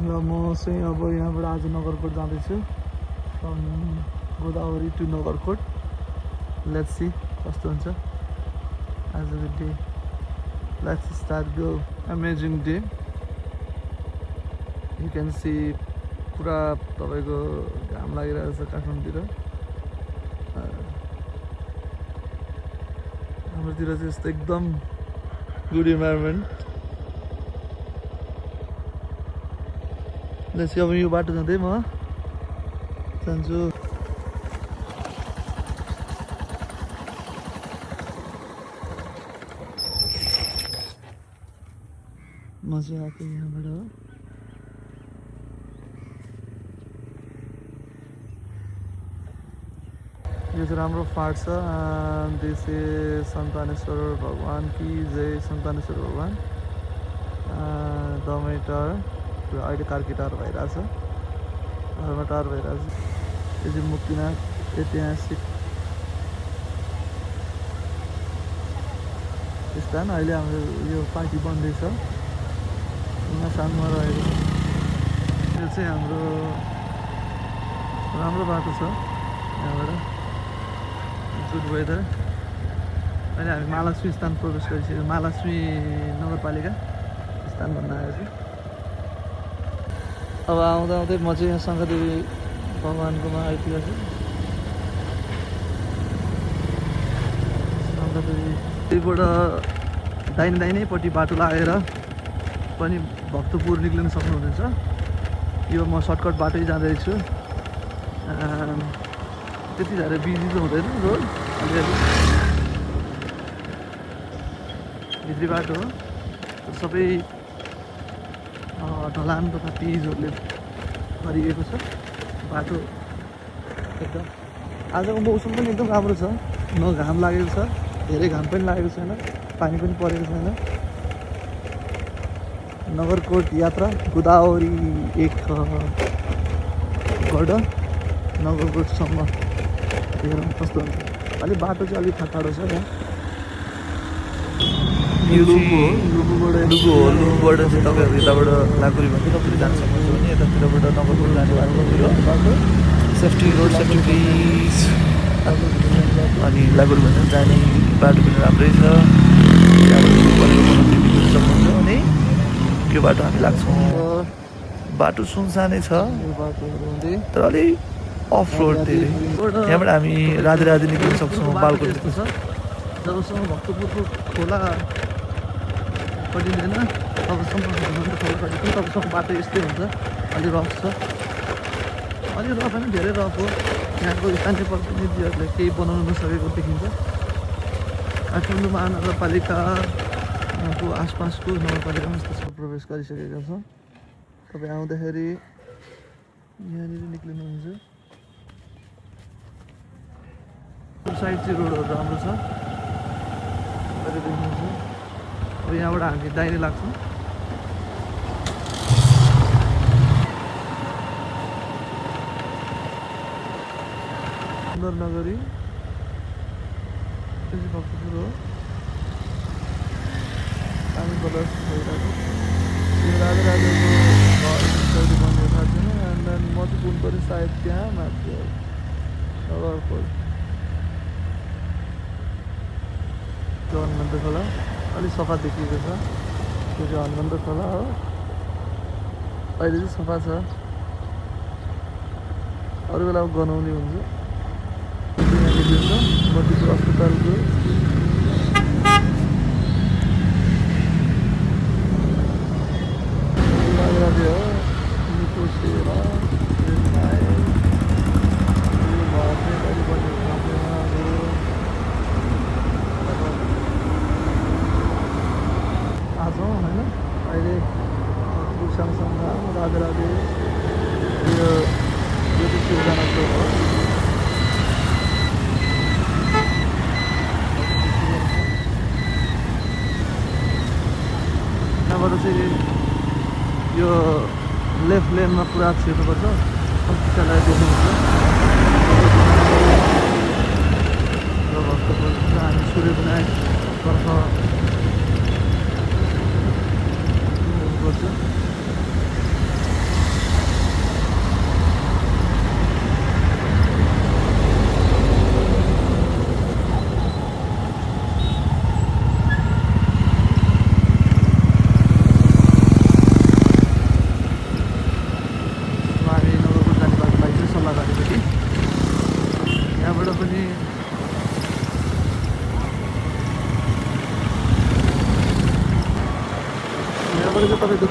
र म चाहिँ अब यहाँबाट आज नगरकोट जाँदैछु from Godavari to Nagarkot let's see कस्तो हुन्छ आजको day let's start go amazing day you can see पुरा तपाईँको घाम लागिरहेको छ काठमाडौँतिर हाम्रोतिर चाहिँ यस्तो एकदम गुड इन्भाइरोमेन्ट लेट्स अब यो बाटो जाँदै म जान्छु म चाहिँ आएको यहाँबाट हो यो चाहिँ राम्रो फाट छ दिस इज सन्तानेश्वर भगवान की जय सन्तानेश्वर भगवान दमै टार अहिले कार्की टार भइरहेछ घरमा टार भइरहेछ यो चाहिँ मुक्तिनाथ ऐतिहासिक स्थान अहिले हाम्रो यो पार्टी बन्दैछ यहाँ साथमा रहेको यो चाहिँ हाम्रो राम्रो बाटो छ यहाँबाट गुड वेदर अहिले हामी महालक्ष्मी स्थान प्रवेश गरिसक्यो महालक्ष्मी नगरपालिका स्थान भन्न आएको छु अब आउँदा आउँदै म चाहिँ यहाँ शङ्करदेवी भगवान्कोमा आइपुगेको छु शङ्करदेवीबाट दाहिनेपट्टि बाटो लागेर पनि भक्तपुर निक्लिन सक्नुहुनेछ यो म सर्टकट बाटै जाँदैछु त्यति साह्रो बिजी त हुँदैन रोड अलिअलि भित्री बाटो हो सबै ढलान तथा पिचहरूले भरिएको छ बाटो एकदम आजको मौसम पनि एकदम राम्रो छ न घाम लागेको छ धेरै घाम पनि लागेको छैन पानी पनि परेको छैन नगरकोट यात्रा गोदावरी 1बाट नगरकोटसम्म हेरौँ कस्तो हुन्छ अलिक बाटो चाहिँ अलिक टाढो छ यहाँ लुबुबाट चाहिँ तपाईँहरू यताबाट लाकुरी भन्दै तपाईँ जान सक्नुहुन्छ भने यतातिरबाट नगरकोट जाने बाटो सेफ्टी रोड सेफ्टी प्लिज अनि लाकुरी भन्दा जाने बाटो पनि राम्रै छ सक्नुहुन्छ अनि त्यो बाटो हामी लाग्छौँ बाटो सुनसानै छ तर अलिक अफ रोड धेरै यहाँबाट हामी राधे निक्लिन सक्छौँ बालकोट छ जबसम्म भक्तपुरको खोला पटिँदैन तबसम्म तबसम्म बाटो यस्तै हुन्छ अलि रफ छ अलि रफ होइन धेरै रफ हो यहाँको स्थानीय प्रतिनिधिहरूले केही बनाउन नसकेको देखिन्छ काठमाडौँ महानगरपालिकाको आसपासको नगरपालिकामा यस्तो प्रवेश गरिसकेका छौँ तपाईँ आउँदाखेरि यहाँनिर निक्लिनुहुन्छ साइड चाहिँ रोडहरू राम्रो छ अहिले देख्नुहुन्छ अब यहाँबाट हामी दाहिने लाग्छौँ सुन्दर नगरी भक्तपुर हो पानी कलर भइरहेको यो राजाको घर कहिले बन्ने थाहा छैन एन्ड देन म चाहिँ पुग्नु पऱ्यो सायद त्यहाँ माथि नगरकोट त्यो हनुमन्त खोला अलिक सफा देखिएको छ त्यो चाहिँ हनुमन्त खोला हो अहिले चाहिँ सफा छ अरू बेला गनाउने हुन्छ यहाँ देखिन्छ मधुपुर अस्पतालको राजा हो निकोसेर होइन अहिले सँगसँगै राधे यो ज्योति सिर्जना चोक हो यहाँबाट चाहिँ यो लेफ्ट लेनमा पुरा छिर्नुपर्छ हस्पिटललाई देख्नुहुन्छ र भक्तपुर हामी सूर्यविनायकतर्फ गर्छ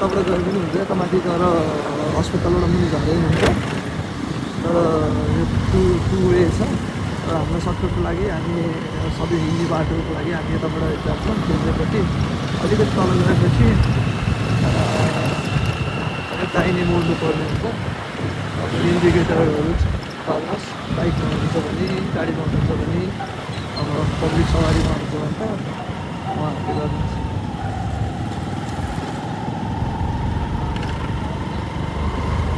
यताबाट गए पनि हुन्छ, यता माथि गएर अस्पतालबाट पनि झर्दै हुन्छ। तर यो टु वे छ। र हाम्रो सर्टकटको लागि हामी सबै हिँड्ने बाटोको लागि हामी यताबाट जान्छौँ। केन्द्रपट्टि अलिकति तल गएपछि दाहिने मोड्नु पर्ने हुन्छ। अब इन्डिकेटरहरू चल्नुहोस्, बाइकमा हुनुहुन्छ भने, गाडीमा हुनुहुन्छ भने, अब पब्लिक सवारीमा हुनुहुन्छ भने त उहाँहरूले गर्नुहुन्छ।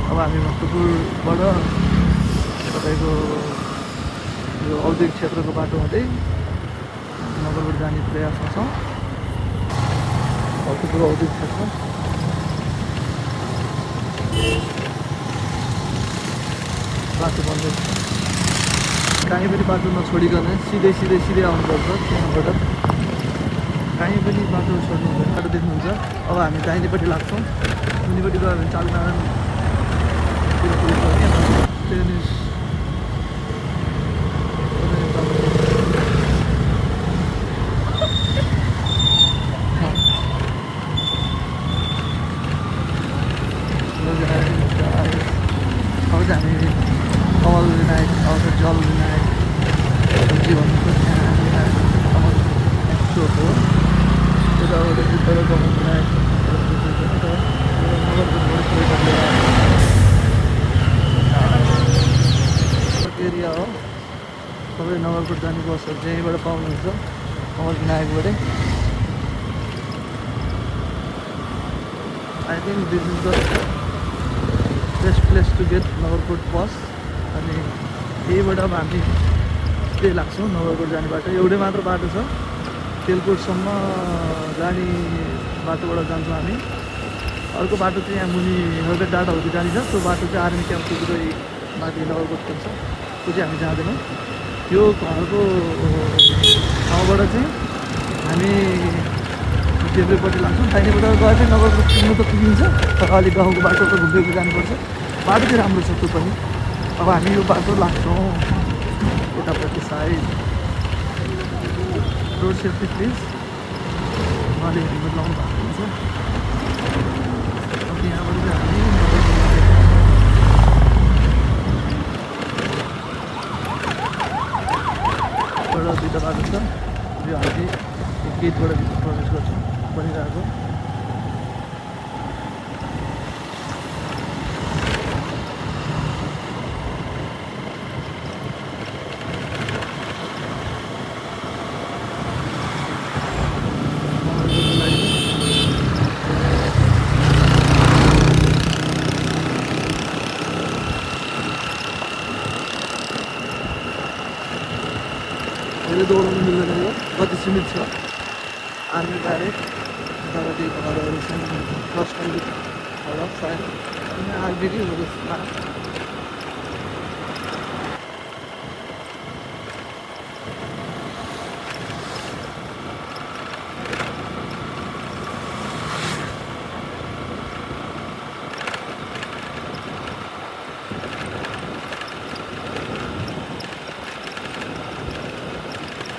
अब हामी भक्तपुरबाट तपाईँको यो औद्योगिक क्षेत्रको बाटो हुँदै नगरबाट जाने प्रयासमा छौँ। भक्तपुर औद्योगिक क्षेत्र बाटो बन्दैछ। कहीँ पनि बाटो नछोडिकन सिधै आउनुपर्छ त्यहाँबाट। कहीँ पनि बाटो छोड्नु हुँदैन। बाटो देख्नुहुन्छ। अब हामी दाहिनेपट्टि लाग्छौँ। मुनिपट्टि गयो भने चालनारायण टेनिस अब चाहिँ हामी कमल विनायक अब जल विनायक के भन्नुहुन्छ त्यहाँ कमल चोक हो। यताबाट जुत्ता कमल विनायक एरिया हो। तपाईँ नगरकोट जाने बसहरू चाहिँ यहीँबाट पाउनुहुन्छ, कमल विनायकबाटै। I think this is the best place to get Nagarkot bus. अनि यहीबाट अब हामी त्यही लाग्छौँ नगरकोट जाने बाटो। एउटै मात्र बाटो छ, तेलकोटसम्म जाने बाटोबाट जान्छौँ हामी। अर्को बाटो चाहिँ यहाँ मुनि हर्केट डाँडा हुँदै जाने छ। त्यो बाटो चाहिँ आर्मी क्याम्प पुग्दै माथि नगरकोट पुग्छ, त्यो चाहिँ हामी जाँदैनौँ। यो घरको ठाउँबाट चाहिँ हामी देब्रेपट्टि लाग्छौँ। दाहिनेबाट गए चाहिँ नगरकोट पुग्नु त पुगिन्छ, तर अलिक गाउँको बाटो त घुम्दै जानुपर्छ। बाटो चाहिँ राम्रो छ त्यो पनि। अब हामी यो बाटो लाग्छौँ यतापट्टि साइड। रोड सेफ्टी प्लिज, उहाँले हेलमेट लाउनु भएको हुन्छ। अब यहाँबाट चाहिँ हामी दुईवटा बाटो छ। यो हामी गेटबाट भित्र प्रवेश गर्छौँ बनिरहेको। धेरै दौडाउनु मिल्दैन, यो कति सीमित छ। आर्मी ब्यारेक यतापट्टि घरहरू छन्, फर्स्ट होला सायद आर्मीकै हो जस्तो।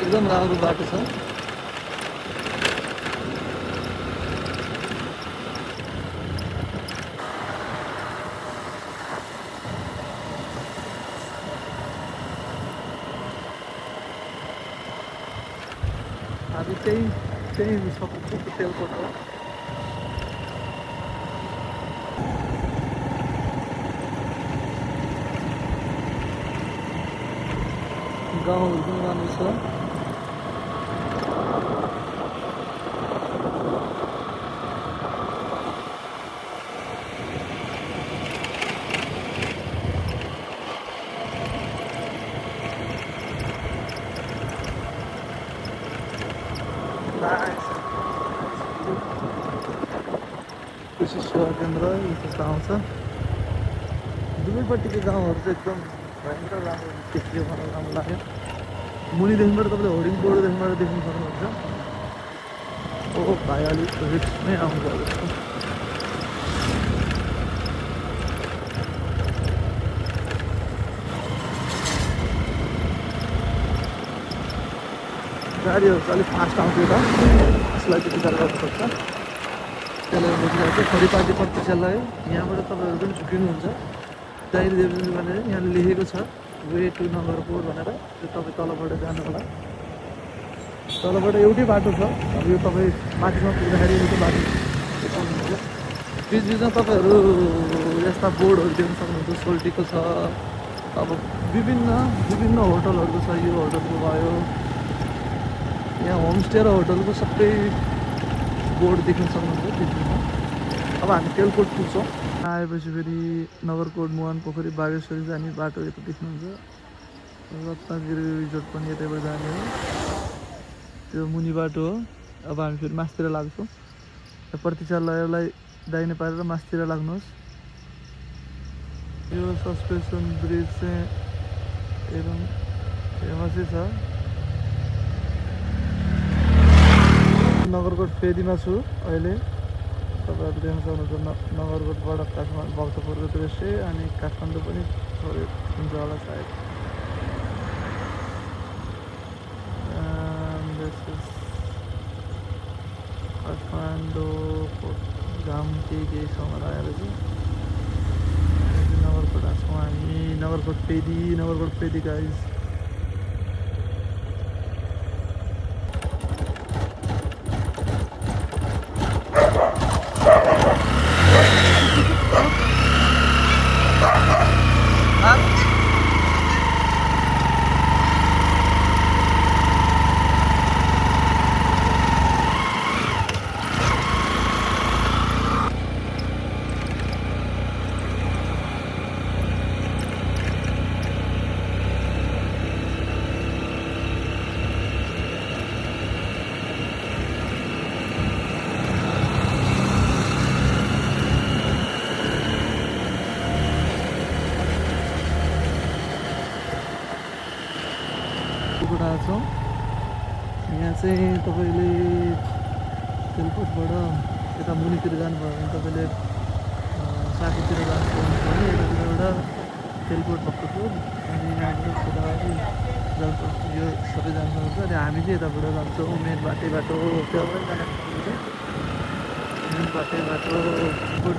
एकदम राम्रो बाटो छ। हामी त्यही सबै तेलकोट हो। गाउँहरू पनि राम्रो छ। कृषि सेवा केन्द्र यस्तो आउँछ। दुवैपट्टिको गाउँहरू चाहिँ एकदम भयङ्कर राम्रो देखियो, मलाई राम्रो लाग्यो। मुनिदेखिबाट तपाईँले होर्डिङ बोर्डदेखिबाट देख्नु सक्नुहुन्छ। ओ भाइ अलिक रिक्समै आउनुभयो जस्तो। गाडीहरू चाहिँ अलिक फास्ट आउँथ्यो त, यसलाई चाहिँ विचार गर्नुपर्छ। त्यसलाई बुझिरहेको छ खरिपाटी प्रतीक्षालय। यहाँबाट तपाईँहरू पनि झुकिनुहुन्छ डायरी देवी भनेर यहाँ लेखेको छ वे टु नगरकोट भनेर। त्यो तपाईँ तलबाट जानु होला, तलबाट एउटै बाटो छ। अब यो तपाईँ माथिमा पुग्दाखेरि एउटै बाटो देखाउनुहुन्छ। बिचबिचमा तपाईँहरू यस्ता बोर्डहरू देख्न सक्नुहुन्छ, सोल्टीको छ, अब विभिन्न होटलहरूको छ। यो होटलको भयो, यहाँ होमस्टे र होटलको सबै बोर्ड देख्न सक्नुहुन्छ बिचबिचमा। अब हामी तेलकोट पुग्छौँ। आएपछि फेरि नगरकोट, मुहान पोखरी, बागेश्वरी जाने बाटो यता देख्नुहुन्छ। रत्नगिरी रिजोर्ट पनि यतैबाट जाने हो, त्यो मुनि बाटो हो। अब हामी फेरि मासतिर लाग्छौँ। प्रतीक्षालयलाई दाहिने पारेर मासतिर लाग्नुहोस्। यो सस्पेन्सन ब्रिज चाहिँ एकदम फेमसै छ। नगरकोट फेदीमा छु अहिले, तपाईँहरू देख्न सक्नुहुन्छ नगरकोटबाट काठमाडौँ भक्तपुरको दृश्य, अनि काठमाडौँ पनि थोरै हुन्छ होला सायद। काठमाडौँको घाम केही ठाउँमा लागेर चाहिँ नगरकोट आएको छौँ हामी। नगरकोट फेदी गाइज। आएको छौँ। यहाँ चाहिँ तपाईँले तेलकोटबाट यता मुनितिर जानुभयो भने तपाईँले साथीतिर जानुभयो भने यतातिरबाट तेलकोट भक्तपुर, अनि यहाँबाट गोदावरी जलकोट यो सबै जानुहुन्छ। अनि हामी चाहिँ यताबाट जान्छौँ मेन बाटो त्यहाँबाट जानुहुन्छ। मेन बाटो गुड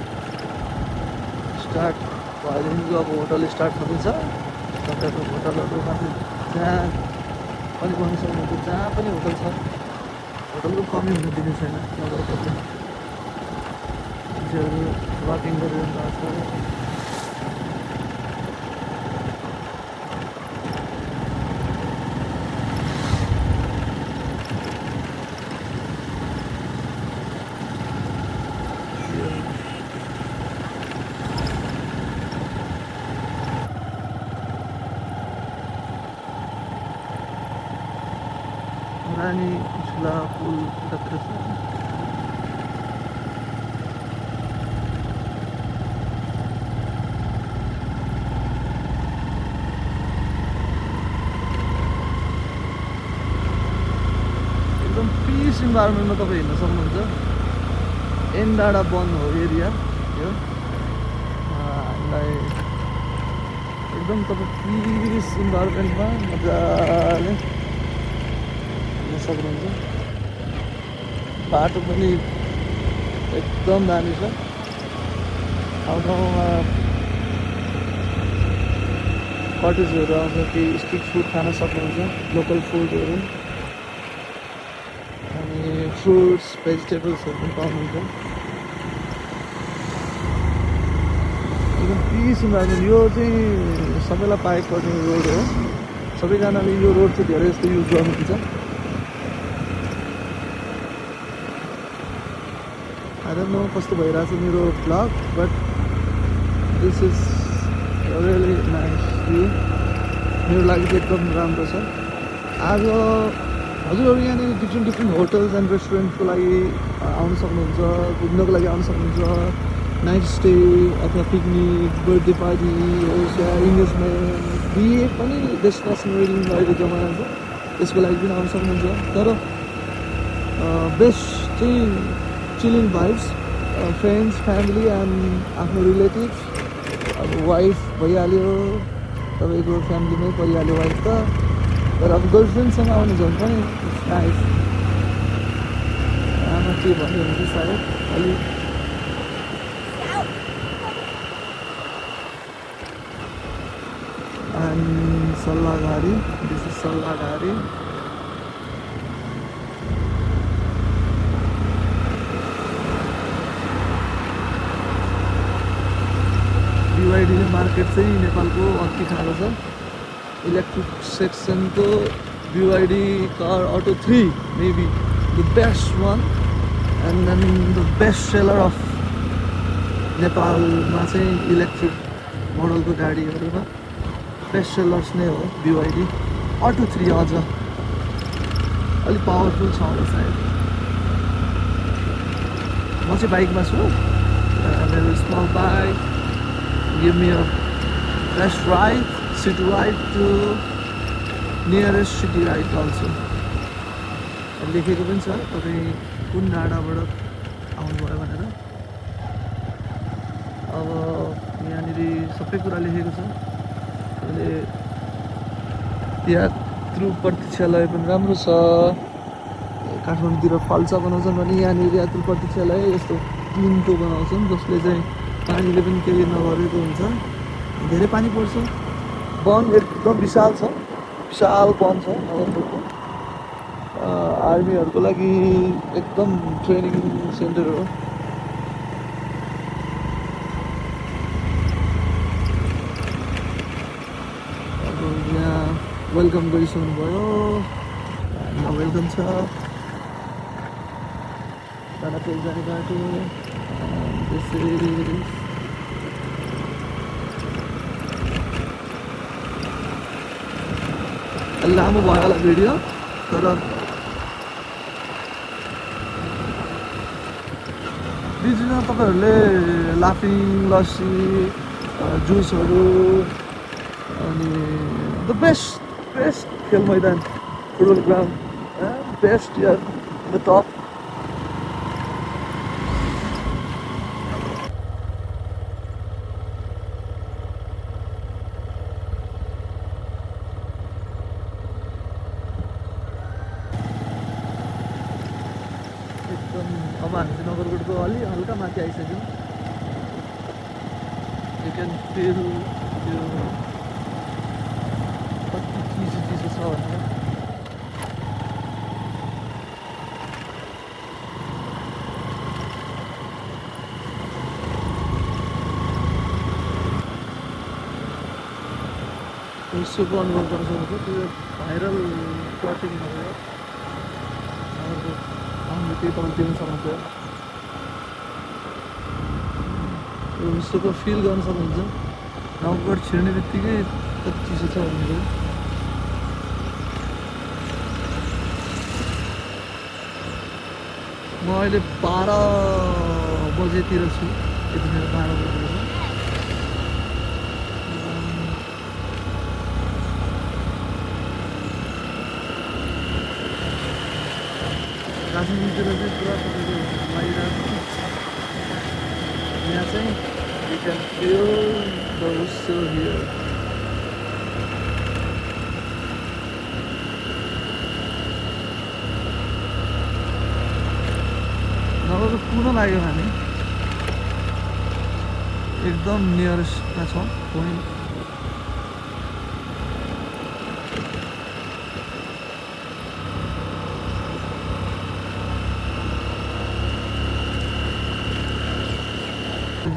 स्टार्ट भएदेखिको अब होटल स्टार्ट हुँदैछ। तपाईँको होटलहरू माथि जहाँ पनि गर्नु सक्नुहुन्छ, जहाँ पनि होटल छ, होटलको कमी हुन दिने छैन। नगरकोटले मान्छेहरू वाकिङ गरिरहनु भएको छ। रानी झुला पुल यतातिर छ। एकदम पिस इन्भाइरोमेन्टमा तपाईँ हिँड्न सक्नुहुन्छ। एनडाँडा वन हो एरिया यो। हामीलाई एकदम तपाईँ पिस इन्भाइरोमेन्टमा मजाले सक्नुहुन्छ। बाटो पनि एकदम दामी छ। ठाउँ ठाउँमा कटेजहरू आउँछ, केही स्ट्रिट फुड खान सक्नुहुन्छ, लोकल फुडहरू, अनि फ्रुट्स भेजिटेबल्सहरू पनि पाउनुहुन्छ। एकदम पिस इन्भाइरोमेन्ट। यो चाहिँ सबैलाई पाएको पर्ने रोड हो। सबैजनाले यो रोड चाहिँ धेरै जस्तो युज गर्नुहुन्छ। I don't know कस्तो भइरहेछ मेरो blog, but this is really nice view. मेरो लागि चाहिँ एकदम राम्रो छ। आज हजुरहरू यहाँनिर डिफ्रेन्ट होटल्स एन्ड रेस्टुरेन्टको लागि आउन सक्नुहुन्छ, घुम्नको लागि आउन सक्नुहुन्छ। नाइट स्टे अथवा पिकनिक, बर्थडे पार्टी होस् या इन्गेजमेन्ट, बिहे पनि डेस्टिनेसन वेडिङ भएको जमाना छ, त्यसको लागि पनि आउन सक्नुहुन्छ। तर बेस्ट चाहिँ chilling vibes, friends, family and आफ्नो रिलेटिभ्स। अब वाइफ भइहाल्यो, तपाईँको फ्यामिलीमै परिहाल्यो वाइफ त, तर अब गर्लफ्रेन्डसँग आउनु झन् पनि नाइस। आमा के भन्यो भने चाहिँ सायद अलिक and Sallagari. This is Sallagari. BYD market चाहिँ नेपालको अति खाएको छ electric सेक्सनको BYD car auto 3 maybe the best one and then the best seller of नेपालमा चाहिँ इलेक्ट्रिक मोडलको गाडीहरुमा बेस्ट सेलर्स नै हो BYD auto 3 अझ अलि पावरफुल छ होला सायद म चाहिँ बाइकमा छु very small bike give me a best ride city ride to nearest city ride also लेखेको पनि छ तपाई कुन डाँडाबाट आउनुभयो भनेर अब यहाँनिर सबै कुरा लेखेको छ अहिले यात्रु प्रतीक्षालय पनि राम्रो छ काठमाडौँतिर फाल्सा बनाउँछन् भने यहाँनिर यात्रु प्रतीक्षालय यस्तो टिनको बनाउँछन् जसले चाहिँ पानीले पनि केही नगरेको हुन्छ धेरै पानी पर्छ वन एकदम विशाल छ विशाल वन छ नगरकोटको आर्मीहरूको लागि एकदम ट्रेनिङ सेन्टर हो अब यहाँ वेलकम गरिसक्नु भयो वेलकम छ दानापेल जाने बाटो त्यसरी लामो भयो होला भिडियो तर बिचमा तपाईहरुले लाफिङ लस्सी जुसहरु अनि द बेस्ट खेल मैदान फुटबल ग्राउन्ड बेस्ट यार द टप अब हामी चाहिँ नगरकोटको अलि हल्का माथि आइसक्यौँ यु क्यान फिल त्यो कति चिसो छ भनेर सुको अनुभव गर्न सक्नुहुन्छ त्यो भाइरल क्लटिङ भयो त्यही तपाईँ देख्न सक्नुहुन्छ विश्वको फिल गर्न सक्नुहुन्छ नगरकोट छिर्ने बित्तिकै कति चिसो छ भनेर म अहिले 12 बजेतिर छु यतिखेर 12 बजेतिर काठमाडौँतिर चाहिँ पुरा तपाईँको बाहिर यहाँ चाहिँ यु क्यान फिल द उसो हियर नगरकोट पुग्न लाग्यो हामी एकदम नियरेस्टमा छ पोइन्ट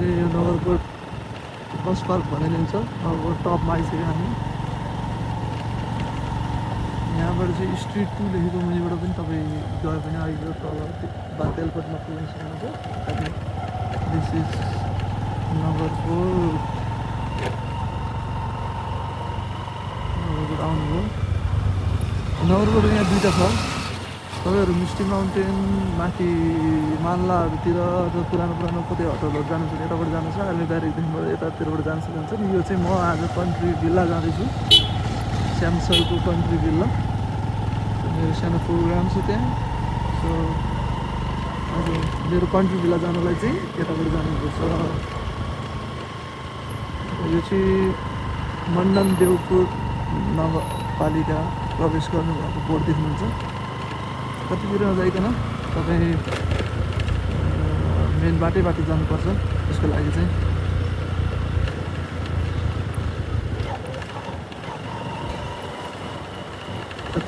यो नगरकोट बस पार्क भनिन्छ नगरकोट टपमा आइसक्यो हामी यहाँबाट चाहिँ स्ट्रिट 2 लेखेको मुनिबाट पनि तपाईँ गयो भने अहिले तल बातेलकोटमा पुग्न सक्नुहुन्छ दिस इज नगरकोट आउनुभयो नगरकोट यहाँ दुईवटा छ तपाईहरु मिस्टी माउन्टेन माथि मानलाहरुतिर र पुरानो कतै होटलहरु जानु छ यताबाट जानु छ हामी ब्यारेकदेखिबाट यतातिरबाट जान सक्नुहुन्छ नि यो चाहिँ म आज कन्ट्री भिल्ला जाँदैछु स्यामसङको कन्ट्री भिल्ला मेरो सानो प्रोग्राम छ त्यहाँ सो आज मेरो कन्ट्री भिल्ला जानलाई चाहिँ यताबाट जानुपर्छ यो चाहिँ मण्डन देवपुर नगरपालिका प्रवेश गर्नुभएको बोर्ड देख्नुहुन्छ कतितिर नजाइकन तपाईँ मेन बाटैबाट जानुपर्छ त्यसको लागि चाहिँ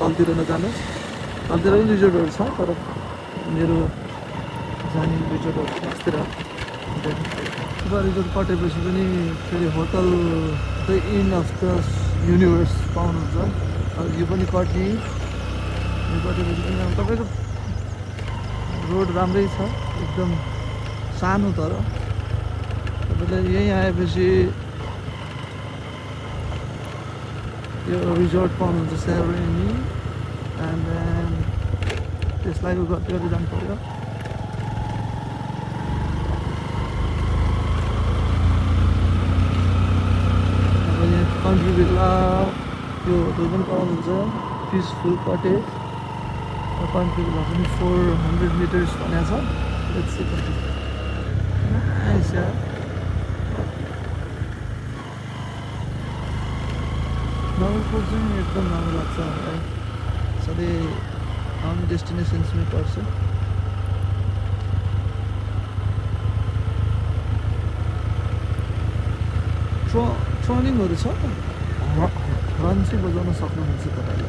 तलतिर नजानुहोस्, तलतिर पनि रिजोर्टहरू छ तर मेरो जाने रिजोर्टहरू अस्तिर रिजोर्ट कटेपछि पनि फेरि hotel the in of the universe पाउनुहुन्छ। अब यो पनि कट्ने, यो कटेपछि पनि अब तपाईँको रोड राम्रै छ, एकदम सानो, तर तपाईँले यहीँ आएपछि यो रिजोर्ट पाउनुहुन्छ सेरोनी, एन्ड देन त्यसलाई गर्दै गर्दै जानु पऱ्यो। अब यहाँ कन्ट्री भिल्ला यो होटल पनि पाउनुहुन्छ, पिसफुल कटेज। कन्ट्री भिल्ला पनि 400 मिटर्स भनेको छ। लेट्स सी नाइस यार। नगरकोट चाहिँ एकदम राम्रो लाग्छ मलाई, सधैँ आउने डेस्टिनेसन्समै पर्छ। ट्रनिङहरू छ, हर्न चाहिँ बजाउन सक्नुहुन्छ तपाईँले,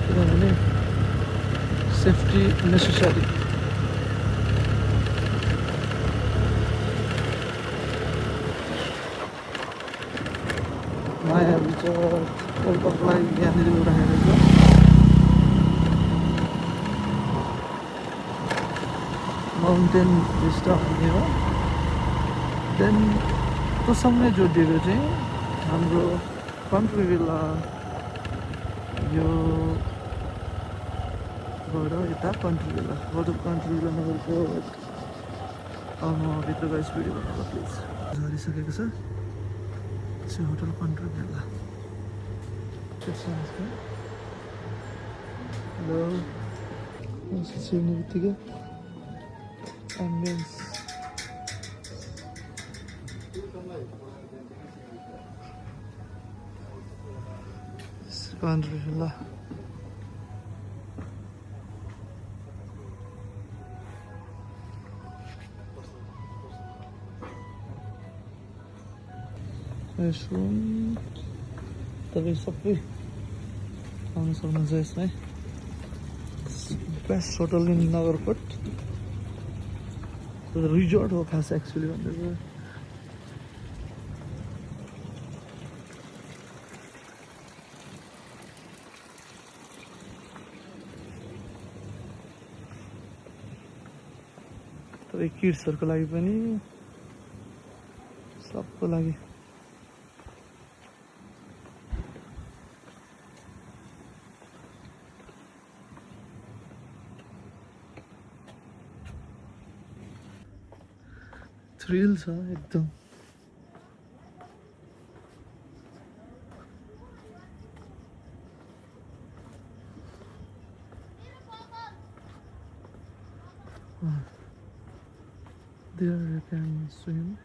किनभने सेफ्टी नेसेसरी। नयाँ रिजोर्ट कोलकातालाई यहाँनिर राखेको छ। माउन्टेन भिस्टा भन्ने हो। देन त्योसँगै जोडिएको चाहिँ हाम्रो कन्ट्री भिल्ला, यो बाट यता country villa, country villa Nagarkot. म भित्रको स्पिड भन्नु प्लिज झरिसकेको छ। होटल कन्ट्री भिल्ला हेलो छिर्ने बित्तिकै एम्बियन्स कन्ट्री भिल्ला। रेस्टरुम तपाईँ सबै पाउन सक्नुहुन्छ यसमै। Best hotel in Nagarkot, resort हो खास एक्चुअली भन्दा। तपाईँ किड्सहरूको लागि पनि सबको लागि थ्रिल छ एकदम। There you can swim.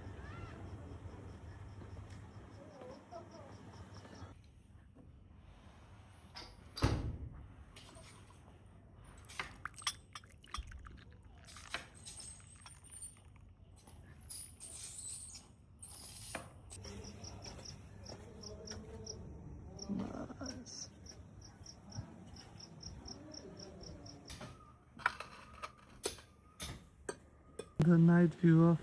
The night view of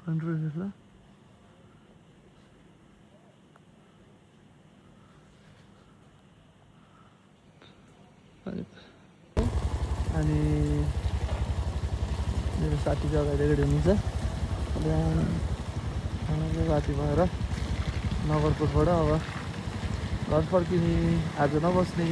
Country Villa. अनि मेरो साथी चाहिँ अगाडि रेडी हुनुहुन्छ। राति भएर नगरकोटबाट अब घर फर्किने, आज नबस्ने।